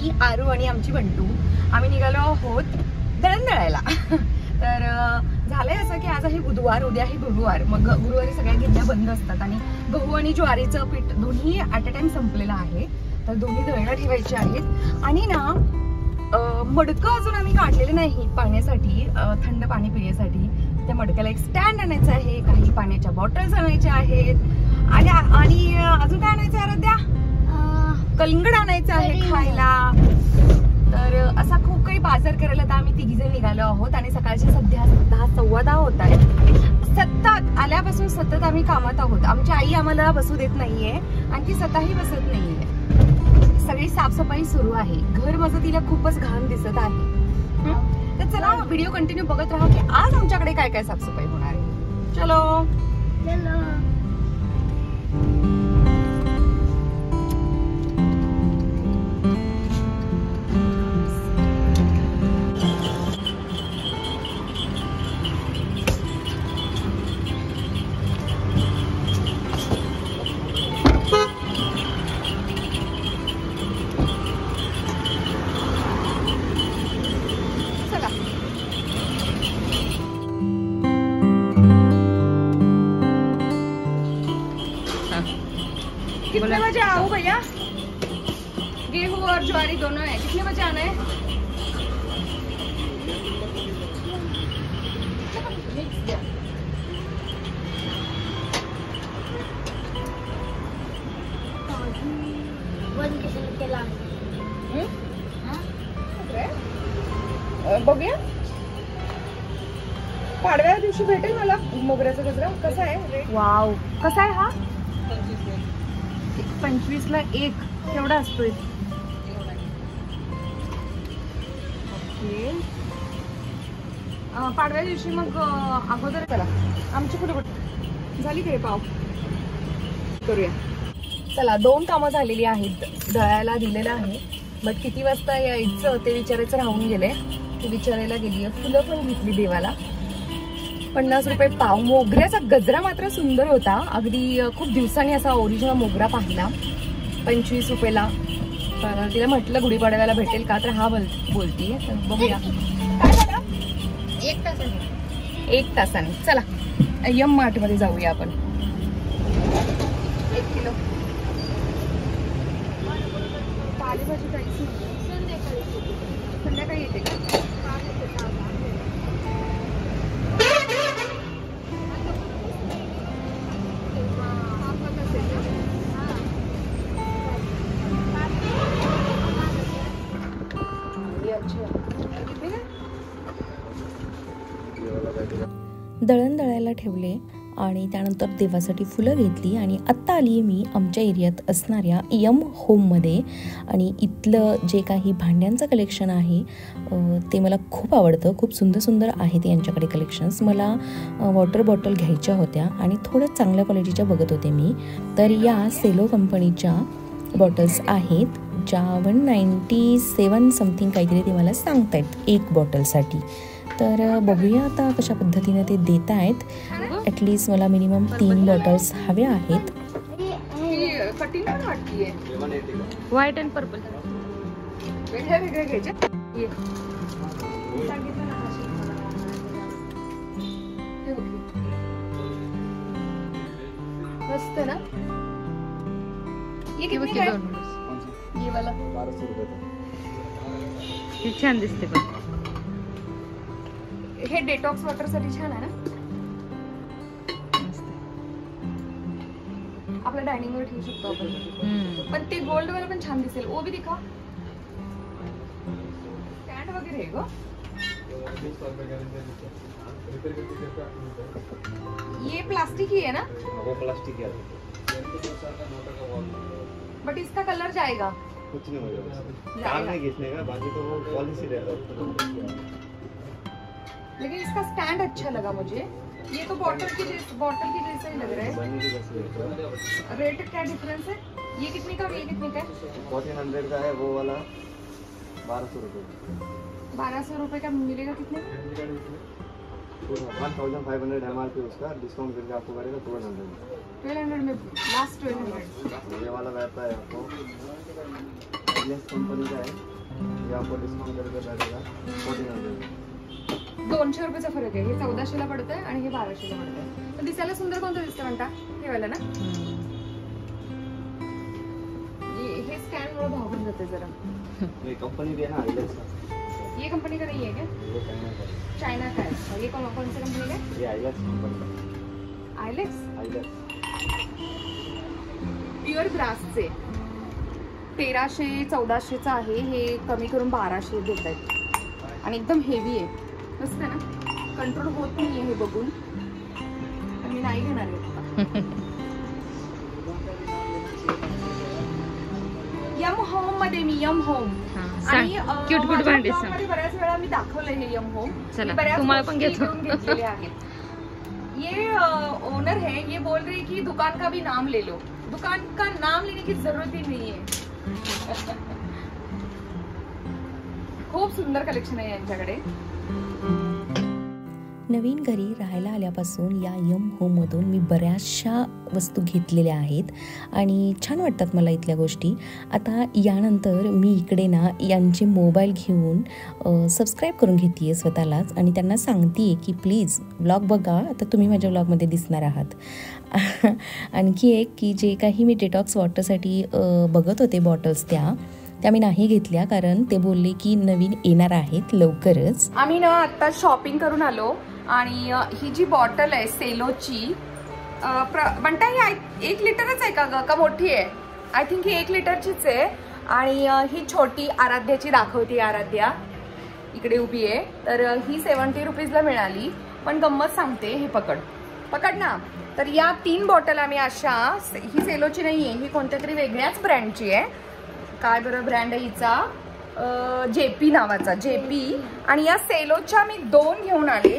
मी आरू आणि आमची बंटू आम्ही निघालो आहोत दळण दळायला. तर झालंय असं की आज आहे बुधवार, उद्या आहे गुरुवार. मग गुरुवारी सगळ्या गिरण्या बंद असतात आणि गहू आणि ज्वारीचं पीठ दोन्ही ॲट अ टाइम संपलेलं आहे. तर दोन्ही दळणं ठेवायचे आहेत. आणि ना मडकं अजून आम्ही काढलेलं नाही पाण्यासाठी, थंड पाणी पिण्यासाठी. त्या मडक्याला एक स्टँड आणायचं आहे, काही पाण्याच्या बॉटल्स आणायच्या आहेत आणि अजून काय आणायचं आहे आराध्या? कलिंगड आणायचं आहे खायला. तर असा खूप काही बाजार करायला तर आम्ही तिघीजण निघालो आहोत. आणि सकाळचे सध्या 10:15 होत आहेत. सतत आल्यापासून सतत आम्ही कामात आहोत. आमची आई आम्हाला बसू देत नाहीये आणि ती स्वतःही बसत नाहीये. सगळी साफसफाई सुरू आहे. घर माझं तिला खूपच घाण दिसत आहे. तर चला व्हिडिओ कंटिन्यू बघत राहा की आज आमच्याकडे काय काय साफसफाई होणार आहे. चलो कितने बजे आऊँ भैया? गेहूं और ज्वारी दोनों है. कितने बजे आना है? बघूया पाडव्या दिवशी भेटेल मला मोगऱ्याचा गजरा. कसा आहे रेट? वाव, कसा आहे हा? 25ला 1. केवढा असतोय? ओके. पाडव्या दिवशी मग अगोदर चला. आमची कुठे झाली की रे पाव करूया. चला 2 कामं झालेली आहेत. दळायला दिलेलं आहे, बट किती वाजता यायचं ते विचारायचं राहून गेले. ते विचारायला गेली. फुलं पण घेतली देवाला. 50 रुपये पाव. मोगऱ्याचा गजरा मात्र सुंदर होता. अगदी खूप दिवसांनी असा ओरिजिनल मोगरा पाहिला. 25 रुपयाला. तर तिला म्हटलं गुढीपाडव्याला भेटेल का, तर हा बोलतीये. तर बघूया काय झालं. 1 तासाने चला एम मार्ट मध्ये जाऊया आपण. 1 किलो पालेभाजी खायची. संध्याकाळी येते का? दळण दळायला ठेवले आणि त्यानंतर देवासाठी फुलं घेतली. आणि आत्ता आली आहे मी आमच्या एरियात असणाऱ्या एम होममध्ये. आणि इथलं जे काही भांड्यांचं कलेक्शन आहे ते मला खूप आवडतं. खूप सुंदर सुंदर आहेत यांच्याकडे कलेक्शन्स. मला वॉटर बॉटल घ्यायच्या होत्या आणि थोड्या चांगल्या क्वालिटीच्या बघत होते मी. तर या सेलो कंपनीच्या बॉटल्स आहेत ज्या 197 समथिंग काहीतरी ते मला सांगतायत 1 बॉटलसाठी. तर बघूया आता कशा पद्धतीने ते देत आहेत. ॲटलिस्ट मला मिनिमम 3 बॉटल्स हव्या आहेत. व्हाईट अँड पर्पल वेगळ्या वेगळ्या घ्यायच्या. मस्त ना. ये वाला 1200 रुपये. छान दिसते. पण हे डेटॉक्स वॉटर साठी छान आहे ना. आपल्या डायनिंग वर ठेवू शकतो आपण. पण ते गोल्ड वाला पण छान दिसेल. वो भी दिखा. स्टँड वगैरे आहे ग. ये प्लास्टिक ही है ना? वो प्लास्टिक है. बट इसका कलर जाएगा. कुछ नहीं होगा. काम नहीं घिसने का. बाकी तो वो पॉलिसी रहता है. लेकिन इसका स्टैंड अच्छा लगा मुझे. ये तो बॉटल की जैसा ही लग रहा है. रेट क्या डिफरेंस है? ये कितने का, ये कितने का है? 1400 का है वो वाला. 1200 रुपये. 1200 रुपये का मिलेगा कितने? 1500 MRP उसका. डिस्काउंट करके आपको पड़ेगा 1200 में. लास्ट 1200. ये वाला रहता है आपको कंपनी का है. 200 रुपयाचा फरक आहे. हे 1400ला पडतंय आणि हे 1200ला पडतंय. पण दिसायला सुंदर कोणतं दिसतं म्हणता हे वाला ना. हे स्टँड मुळे भाव पण जाते जरा. ये कंपनी भी है ना आइलेक्स. ये कंपनी का नहीं है क्या? वो चाइना का है. चाइना का है. ये कौन सी कंपनी का? ये आइलेक्स कंपनी. आइलेक्स प्युअर ग्रासचे 1300-1400चं आहे. हे कमी करून 1200 देत आहेत आणि एकदम हेवी आहे. मस्त आहे ना. कंट्रोल होत नाही हे बघून. मी नाही घेणार आहे. यम होम मध्ये मी यम होम आणि क्यूट क्यूट भांडी सांग. बऱ्याच वेळा मी दाखवलंय हे यम होम. चला तुम्हाला पण घेतलेले आहेत. ये ओनर है, ये बोल रहे कि दुकान का भी नाम ले लो. दुकान का नाम लेने की जरूरत ही नहीं है. खूप सुंदर कलेक्शन आहे यांच्याकडे. नवीन घरी राहायला आल्यापासून या यम होममधून मी बऱ्याचशा वस्तू घेतलेल्या आहेत आणि छान वाटतात मला इथल्या गोष्टी. आता यानंतर मी इकडे ना यांचे मोबाईल घेऊन सबस्क्राईब करून घेते आहे स्वतःलाच आणि त्यांना सांगते आहे की प्लीज व्लॉग बघा. आता तुम्ही माझ्या व्लॉगमध्ये दिसणार आहात. आणखी एक की जे काही मी डिटॉक्स वॉटरसाठी बघत होते बॉटल्स त्या मी नाही घेतल्या कारण ते बोलले की नवीन येणार आहेत लवकरच. आम्ही ना आता शॉपिंग करून आलो आणि ही जी बॉटल आहे सेलोची म्हणता ही 1 लिटरच आहे का मोठी आहे? आय थिंक ही 1 लिटरचीच आहे. आणि ही छोटी आराध्याची दाखवते. आराध्या इकडे उभी आहे. तर ही 70 रुपीजला मिळाली. पण गंमत सांगते. हे पकड ना. तर या 3 बॉटल आम्ही अशा, ही सेलोची नाही आहे, ही कोणत्या तरी वेगळ्याच ब्रँडची आहे. काय बरं ब्रँड आहे हिचा? जेपी नावाचा. जेपी. आणि या सेलोच्या मी 2 घेऊन आले.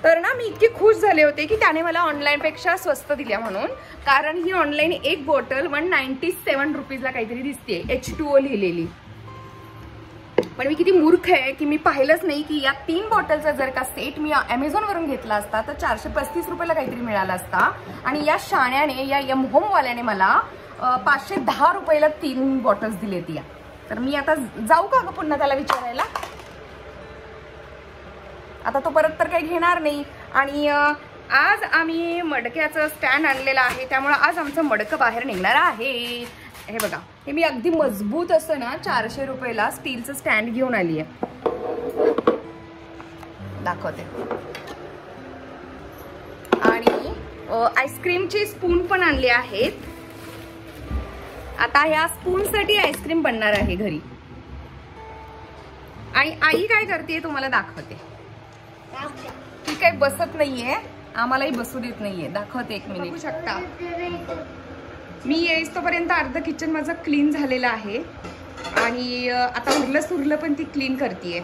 तर ना मी इतकी खुश झाले होते की त्याने मला ऑनलाईन पेक्षा स्वस्त दिल्या म्हणून. कारण ही ऑनलाईन एक बॉटल 197 रुपीजला काहीतरी दिसते. H2O लिहिलेली. पण मी किती मूर्ख आहे की मी पाहिलंच नाही की या 3 बॉटलचा जर का सेट मी Amazon वरून घेतला असता तर 435 रुपयाला काहीतरी मिळाला असता. आणि या शाण्याने, या यम होम वाल्याने मला 510 रुपयाला 3 बॉटल्स दिले ती. तर मी आता जाऊ का पुन्हा त्याला विचारायला? आता तो परत तर काही घेणार नाही. आणि आज आम्ही मडक्याचं स्टँड आणलेलं आहे त्यामुळे आज आमचं मडकं बाहेर निघणार आहे. हे बघा, हे मी अगदी मजबूत असं ना 400 रुपयाला स्टीलचं स्टँड घेऊन आली आहे. दाखवते. आणि आईस्क्रीमचे स्पून पण आणले आहेत. आता ह्या स्पून साठी आईस्क्रीम बनणार आहे घरी. आई काय करते तुम्हाला दाखवते. ती काही बसत नाहीये, आम्हालाही बसू देत नाहीये. दाखवते 1 मिनिट. बघू शकता मी येईस तोपर्यंत अर्ध किचन माझं क्लीन झालेलं आहे. आणि आता उरलं पण ती क्लीन करतेय.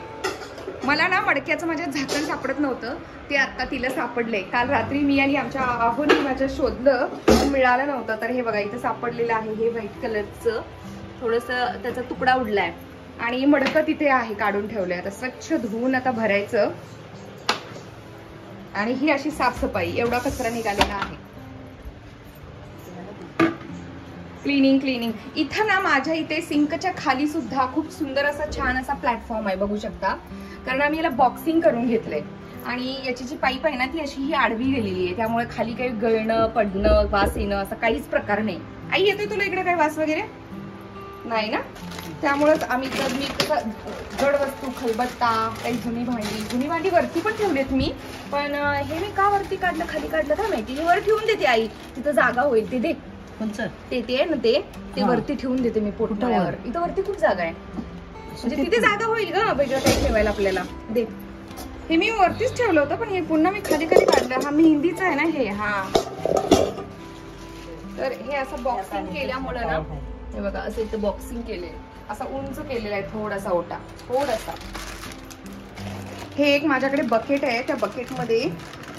मला ना मडक्याचं माझ्या झाकण सापडत नव्हतं. ते आता तिला सापडलंय. काल रात्री मी आणि आमच्या आहोनी माझ्या शोधलं पण मिळालं नव्हतं. तर हे बघा इथं सापडलेलं आहे. हे व्हाईट कलरचं थोडंसं त्याचा तुकडा उडलाय. आणि मडकं तिथे आहे काढून ठेवलंय. आता स्वच्छ धुवून आता भरायचं. आणि ही अशी साफसफाई. एवढा कचरा निघालेला आहे. क्लिनिंग. इथं ना माझ्या इथे सिंकच्या खाली सुद्धा खूप सुंदर असा छान असा प्लॅटफॉर्म आहे. बघू शकता. कारण आम्ही याला बॉक्सिंग करून घेतलंय. आणि याची जी पाईप आहे ना ती अशी ही आडवी गेलेली आहे. त्यामुळे खाली काही गळणं पडणं वास येणं असं काहीच प्रकार नाही. आई येतोय तुला इकडे काही वास वगैरे नाही ना? त्यामुळेच आम्ही मी जड वस्तू, खलबत्ता, काही जुनी भांडी वरती पण ठेवलेत मी. पण हे मी का वरती काढलं खाली काढलं काय माहिती. हे वर ठेवून देते आई. तिथं जागा होईल. ते दे ते आहे ना ते वरती ठेवून देते मी पोटावर. इथं वरती खूप जागा आहे. म्हणजे तिथे जागा होईल ग वेगळं काही ठेवायला आपल्याला. दे. हे मी वरतीच ठेवलं होतं पण हे पुन्हा मी खाली काढलं. हा मेहंदीचा आहे ना हे. हा तर हे असं बॉक्सिंग केल्यामुळे ना हे बघा असं इथं बॉक्सिंग केले. असा उंच केलेला आहे थोडासा ओटा. थोडासा. हे एक माझ्याकडे बकेट आहे. त्या बकेटमध्ये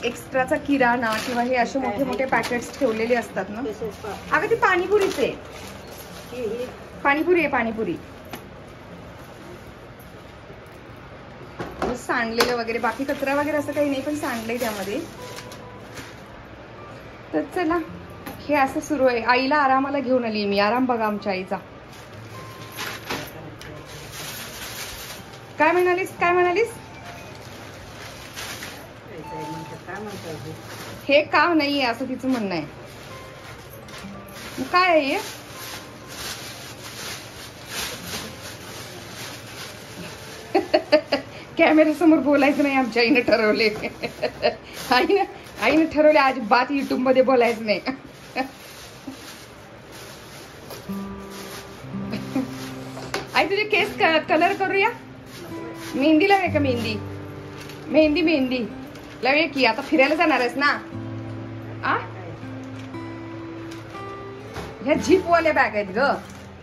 एक्स्ट्राचा किराणा किंवा हे असे मोठे मोठे पॅकेट्स ठेवलेले असतात ना. अगं ती पाणीपुरीच आहे. पाणीपुरी सांडलेलं वगैरे. बाकी कचरा वगैरे असं काही नाही पण सांडलंय त्यामध्ये. तर चला हे असं सुरू आहे. आईला आरामाला घेऊन आली मी. आराम बघा आमच्या आईचा. काय म्हणालीस? काय म्हणालीस? हे काम नाहीये असं तिचं म्हणणं आहे. मग काय आहे हे? कॅमेरा समोर बोलायचं नाही आमच्या आईने ठरवले. आईने ठरवले अजिबात युट्यूब मध्ये बोलायचं नाही. आई तुझे केस कलर करूया. मेहंदी लावे का? मेहंदी मेहंदी मेहंदी लावे की. आता फिरायला जाणार आहेस ना? आ ह्या झीपवाल्या बॅग आहेत ग.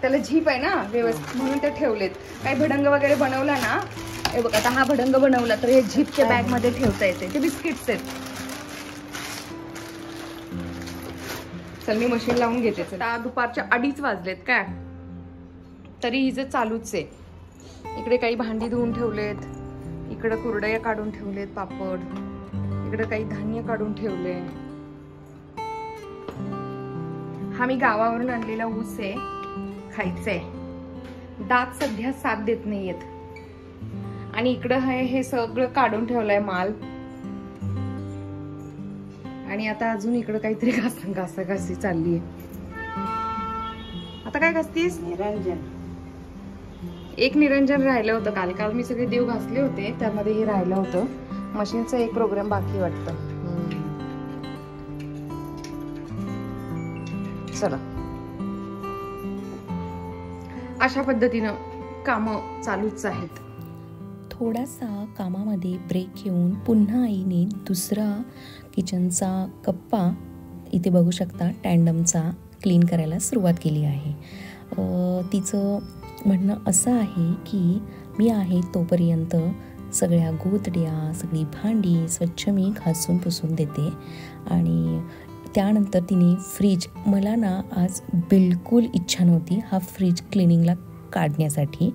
त्याला झीप आहे ना व्यवस्थित म्हणून ते ठेवलेत. काही भडंग वगैरे बनवला ना, हे बघ आता हा भडंग बनवला तर हे झीपच्या बॅग मध्ये ठेवता येते. ते बिस्किट्स आहेत. चल मी मशीन लावून घेते. आता दुपारच्या 2:30 वाजलेत काय, तरी हिचं चालूच आहे. इकडे काही भांडी धुवून ठेवलेत, इकडे कुरडया काढून ठेवलेत, पापड, इकडे काही धान्य काढून ठेवले. हा मी गावावरून आणलेला ऊस आहे, खायचंय. दात सध्या साथ देत नाहीयेत. आणि इकडं हे सगळं काढून ठेवलंय माल. आणि आता अजून इकडं काहीतरी घासाघासी चालली आहे. आता काय घासतीस? निरंजन. एक निरंजन राहिलं होतं काल मी सगळे देव घासले होते, त्यामध्ये हे राहिलं होतं. मशीनचा एक प्रोग्राम बाकी वाटतं. चला अशा पद्धतीनं कामं चालूच आहेत. थोडासा कामामध्ये ब्रेक घेऊन पुन्हा आईने दुसरा किचनचा कप्पा इथे बघू शकता टँडमचा क्लीन करायला सुरुवात केली आहे. तिचं म्हणणं असं आहे की मी आहे तोपर्यंत सगळ्या गोधड्या, सगळी भांडी स्वच्छ मी घासून पुसून देते. आणि त्यानंतर तिने फ्रीज, मला ना आज बिलकुल इच्छा नव्हती हा फ्रीज क्लिनिंगला काढण्यासाठी,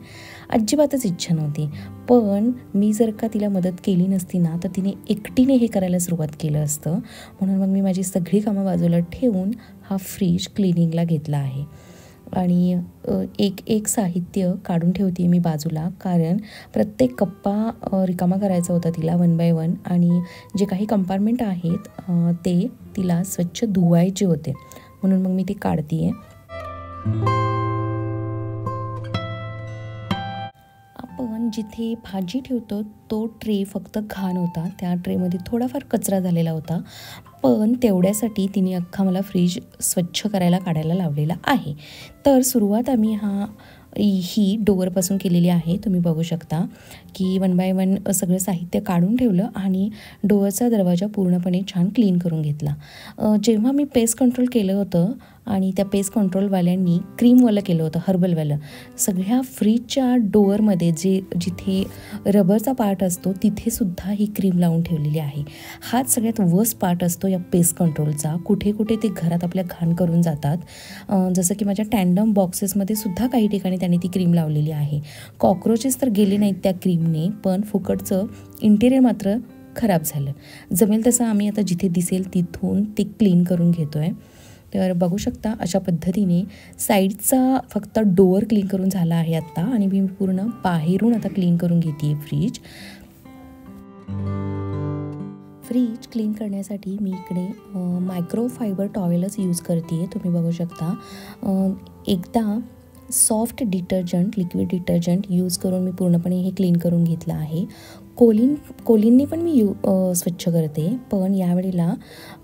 अजिबातच इच्छा नव्हती. पण मी जर का तिला मदत केली नसती ना तर तिने एकटीने हे करायला सुरुवात केलं असतं. म्हणून मग मी माझी सगळी कामं बाजूला ठेवून हा फ्रीज क्लिनिंगला घेतला आहे. आणि एक साहित्य काढून ठेवते मी बाजूला, कारण प्रत्येक कप्पा रिकामा करायचा होता तिला 1 बाय 1. आणि जे काही कंपार्टमेंट आहेत ते तिला स्वच्छ धुवायचे होते, म्हणून मग मी ते काढते आहे. आपण जिथे भाजी ठेवतो तो ट्रे फक्त घाण होता, त्या ट्रेमध्ये थोडाफार कचरा झालेला होता. पण तेवढ्यासाठी तिने अख्खा मला फ्रीज स्वच्छ काढायला लावलेला आहे. तर सुरुवात आम्ही ही डोअरपासून केलेली आहे. तुम्ही बघू शकता की 1 बाय 1 सगळं साहित्य काढून ठेवलं आणि डोअरचा दरवाजा पूर्णपणे छान क्लीन करून घेतला. जेव्हा मी पेस्ट कंट्रोल केलं होतं आणि त्या पेस्ट कंट्रोलवाल्यांनी क्रीमवालं केलं होतं, हर्बलवालं, सगळ्या फ्रीजच्या डोअरमध्ये जिथे रबरचा पार्ट असतो तिथे सुद्धा ही क्रीम लावून ठेवलेली आहे. हाच सगळ्यात वर्स्ट पार्ट असतो या पेस्ट कंट्रोलचा. कुठे कुठे ते घरात आपल्या घाण करून जातात. जसं की माझ्या टँडम बॉक्सेसमध्ये सुद्धा काही ठिकाणी त्यांनी ती क्रीम लावलेली आहे. कॉक्रोचेस तर गेले नाहीत त्या क्रीमने, पण फुकटचं इंटेरियर मात्र खराब झालं. जमेल तसं आम्ही आता जिथे दिसेल तिथून ते क्लीन करून घेतो आहे. तर बघू शकता अशा पद्धतीने साईडचा फक्त डोअर क्लीन करून झाला आहे आत्ता. आणि मी पूर्ण बाहेरून आता क्लीन करून घेते आहे फ्रीज. फ्रीज क्लीन करण्यासाठी मी इकडे मायक्रोफायबर टॉवेलच यूज करते आहे. तुम्ही बघू शकता एकदा soft detergent, liquid detergent use करून मी पूर्णपणे हे क्लीन करून घेतलं आहे. कोलिनने पण मी स्वच्छ करते, पण यावेळेला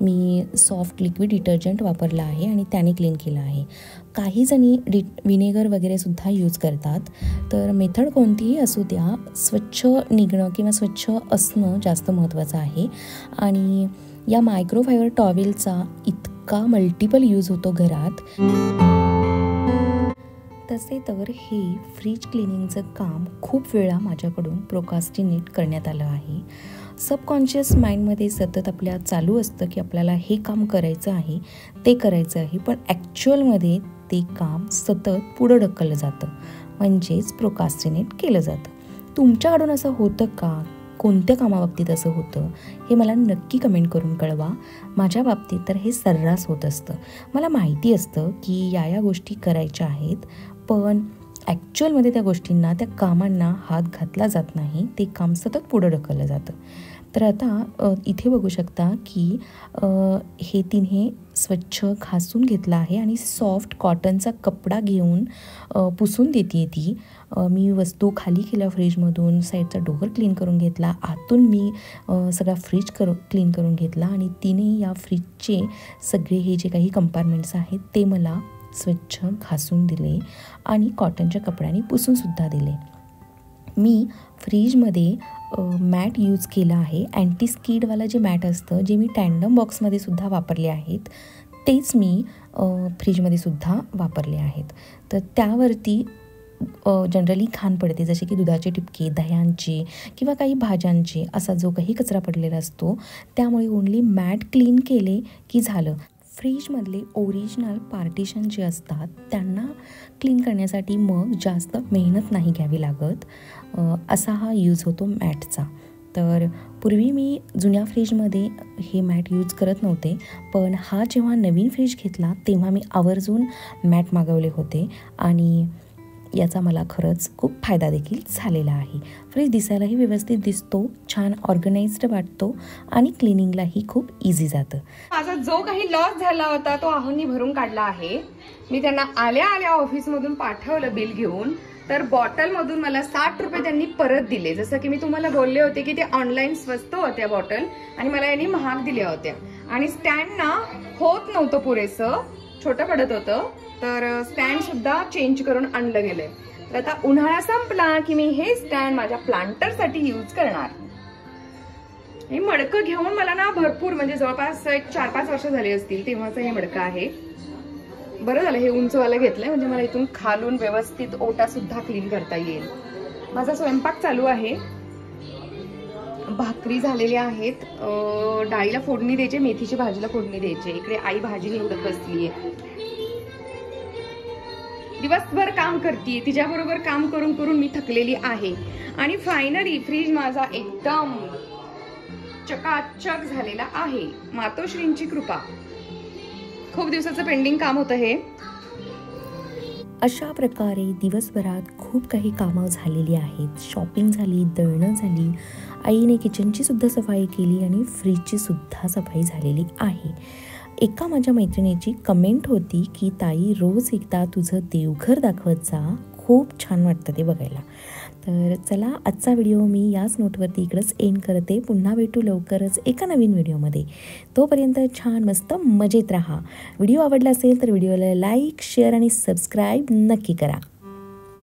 मी सॉफ्ट लिक्विड डिटर्जंट वापरला आहे आणि त्याने क्लीन केलं आहे. काही जणी विनेगर वगैरे सुद्धा यूज करतात. तर मेथड कोणतीही असू द्या, स्वच्छ निघणं किंवा स्वच्छ असणं जास्त महत्त्वाचं आहे. आणि या मायक्रोफायबर टॉवेलचा इतका मल्टिपल यूज होतो घरात. तसे तर हे फ्रीज क्लिनिंगचं काम खूप वेळा माझ्याकडून प्रोकास्टिनेट करण्यात आलं आहे. सबकॉन्शियस माइंडमध्ये सतत आपल्या चालू असतं की आपल्याला हे काम करायचं आहे, ते करायचं आहे, पण ॲक्च्युअलमध्ये ते काम सतत पुढं ढकललं जातं, म्हणजेच प्रोकास्टिनेट केलं जातं. तुमच्याकडून असं होतं का? कोणत्या कामाबाबतीत असं होतं हे मला नक्की कमेंट करून कळवा. माझ्या बाबतीत तर हे सर्रास होत असतं. मला माहिती असतं की या गोष्टी करायच्या आहेत, पण ॲक्च्युअलमध्ये त्या गोष्टींना, त्या कामांना हात घातला जात नाही, ते काम सतत पुढं ढकललं जातं. तर आता इथे बघू शकता की हे तिने स्वच्छ घासून घेतलं आहे आणि सॉफ्ट कॉटनचा कपडा घेऊन पुसून देते ती. मी वस्तू खाली केल्या फ्रीजमधून, साईडचा डोअर क्लीन करून घेतला, आतून मी सगळा फ्रीज क्लीन करून घेतला आणि तिने या फ्रीजचे सगळे हे जे काही कंपार्टमेंट्स आहेत ते मला स्वच्छ घासून दिले आणि कॉटनच्या कपड्याने पुसूनसुद्धा दिले. मी फ्रीजमध्ये मॅट यूज केला आहे. अँटी स्किडवाला जे मॅट असतं, जे मी टँडम बॉक्समध्ये सुद्धा वापरले आहेत, तेच मी फ्रीजमध्ये सुद्धा वापरले आहेत. तर त्यावरती जनरली घाण पडते, जसे की दुधाचे टिपके, दह्यांचे किंवा काही भाज्यांचे, असा जो काही कचरा पडलेला असतो, त्यामुळे ओन्ली मॅट क्लीन केले की झालं. फ्रीजमधले ओरिजिनल पार्टिशन जे असतात त्यांना क्लीन करण्यासाठी मग जास्त मेहनत नाही घ्यावी लागत, असा हा यूज होतो मॅटचा. तर पूर्वी मी जुन्या फ्रीजमध्ये हे मॅट यूज करत नव्हते, पण हा जेव्हा नवीन फ्रीज घेतला तेव्हा मी आवर्जून मॅट मागवले होते आणि याचा मला खरंच खूप फायदा देखील झालेला आहे. फ्रीज दिसायलाही व्यवस्थित दिसतो, छान ऑर्गनाइज्ड वाटतो आणि क्लिनिंगलाही खूप इझी जातं. माझा जो काही लॉस झाला होता तो आहोंनी भरून काढला आहे. मी त्यांना आल्या आल्या ऑफिसमधून पाठवलं बिल घेऊन, तर बॉटलमधून मला 60 रुपये त्यांनी परत दिले. जसं की मी तुम्हाला बोलले होते की ते ऑनलाईन स्वस्त होत्या बॉटल आणि मला यांनी महाग दिल्या होत्या. आणि स्टँड ना होत नव्हतं पुरेसं, छोटं पडत होतं, तर स्टँड सुद्धा चेंज करून आणलं गेलंय. तर आता उन्हाळा संपला की मी हे स्टँड माझ्या प्लांटरसाठी यूज करणार. हे मडकं घेऊन मला ना भरपूर, म्हणजे जवळपास 4-5 वर्ष झाली असतील तेव्हाचं हे मडकं आहे. बरं झालं हे उंचवाला घेतलंय, म्हणजे मला इथून खालून व्यवस्थित ओटा सुद्धा क्लीन करता येईल. माझा स्वयंपाक चालू आहे. भाकरी झालेल्या आहेत, डाळीला फोडणी द्यायची, मेथीची भाजीला फोडणी द्यायची. इकडे आई भाजी निवडत बसलीये. दिवसभर काम करते, तिच्याबरोबर काम करून करून मी थकलेली आहे. आणि फायनली फ्रीज माझा एकदम चकाचक झालेला आहे. मातोश्रींची कृपा. खूप दिवसाचं पेंडिंग काम होतं हे. अशा प्रकारे दिवसभरात खूप काही कामं झालेली आहेत. शॉपिंग झाली, दळणं झाली, आईने किचनची सुद्धा सफाई केली आणि फ्रीजची सुद्धा सफाई झालेली आहे. एका माझ्या मैत्रिणीची कमेंट होती की ताई, रोज एकदा तुझं देवघर दाखवत जा, खूप छान वाटतं ते बघायला. तर चला, आजचा व्हिडिओ मी याच नोटवरती इकडंच एंड करते. पुन्हा भेटू लवकरच एका नवीन व्हिडिओमध्ये. तोपर्यंत छान मस्त मजेत राहा. व्हिडिओ आवडला असेल तर व्हिडिओला लाईक, शेअर आणि सबस्क्राईब नक्की करा.